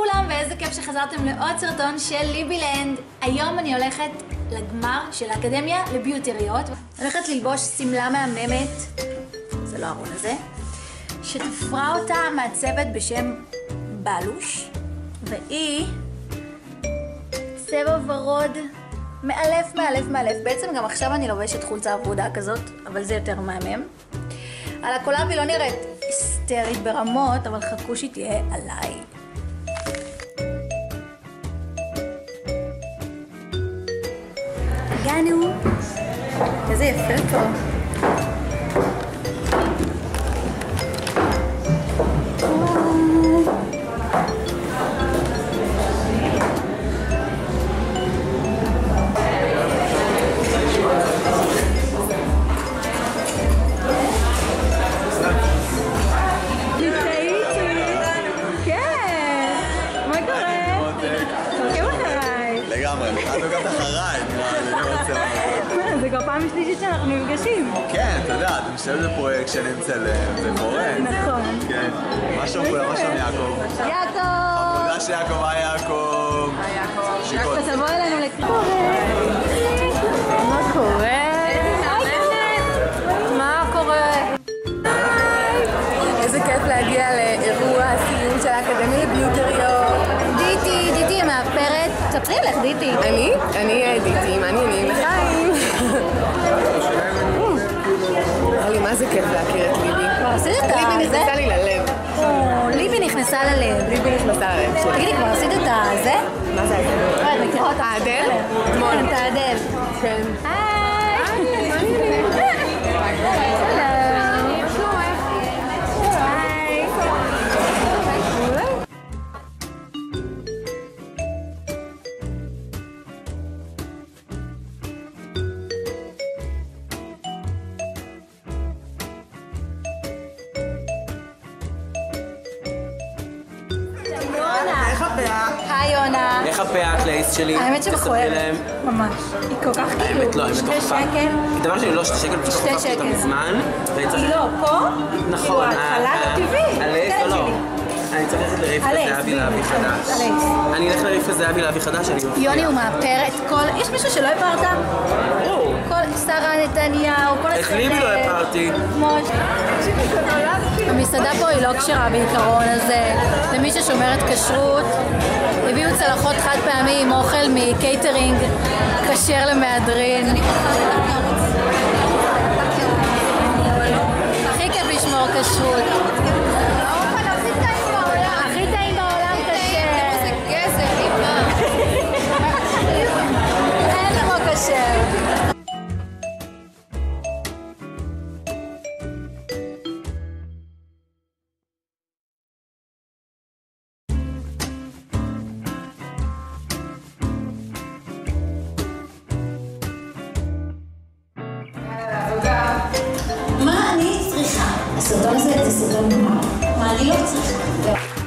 לכולם ואיזה כיף שחזרתם לעוד סרטון של ליבילנד. היום אני הולכת לגמר של האקדמיה לביוטריות. אני הולכת ללבוש שמלה מהממת, זה לא הארון הזה, שתפרה אותה מעצבת בשם בלוש, והיא צבע ורוד מאלף מאלף מאלף. בעצם גם עכשיו אני לובשת חולצה עבודה כזאת, אבל זה יותר מהמם. על הקולב היא לא נראית היסטרית ברמות, אבל חכו שהיא תהיה עליי. הגענו. איזה יפה פה. את אחריי, זה כבר פעם שלישית שאנחנו נפגשים. כן, אתה יודע, אתה משתתף בפרויקט שאני מצלם, זה קורה. נכון. כן. מה שם כולם? מה שם יעקב? יעקב! עבודה של יעקב, היי יעקב. היי יעקב. שיקות. תבוא אלינו לקרוא. מה קורה? מה קורה? איזה כיף להגיע לאירוע הסיום של האקדמיה לביוטריות. דיטי המאפרת. ספרי לך, דיטי. אני דיטי, מה העניינים? לחיים. לי, מה זה כיף להכיר את ליבי. כבר עשית את זה? ליבי נכנסה לי ללב. ליבי נכנסה ללב. ליבי נכנסה ללב. תגידי, כבר עשית את זה? מה זה זה? את מכירה אותה? האדל? אתמול. את האדל. כן. היי! מה העניינים? היי יונה. איך הפאה הקלייס שלי? האמת שמכוערת, ממש. היא כל כך כאילו... האמת לא, האמת לא חפה. 2 שקל? דבר שלי לא 2 שקל, פשוט שתי חפפתי אותה שקל. מזמן. היא לא, פה? נכון. כאילו ההתחלה הטבעי. הלייס או לא? אני צריך ללכת לריף הזהבי להביא חדש. אני אלך לריף הזהבי להביא חדש, אני מפתיע. יוני הוא מאפר את כל... יש מישהו שלא הפרת? ברור. כל שרה נתניהו, כל איך ליבי לא הפרתי? המסעדה פה היא לא כשרה בעיקרון, אז למי ששומרת כשרות, הביאו צלחות חד פעמי עם אוכל מקייטרינג כשר למהדרין. הכי כיף לשמור כשרות. הכי טעים בעולם כשר. זה גזר, אימא. אין כמו כשר. מה אני צריכה? הסרטון הזה זה סרטון גמר. מה אני לא צריכה?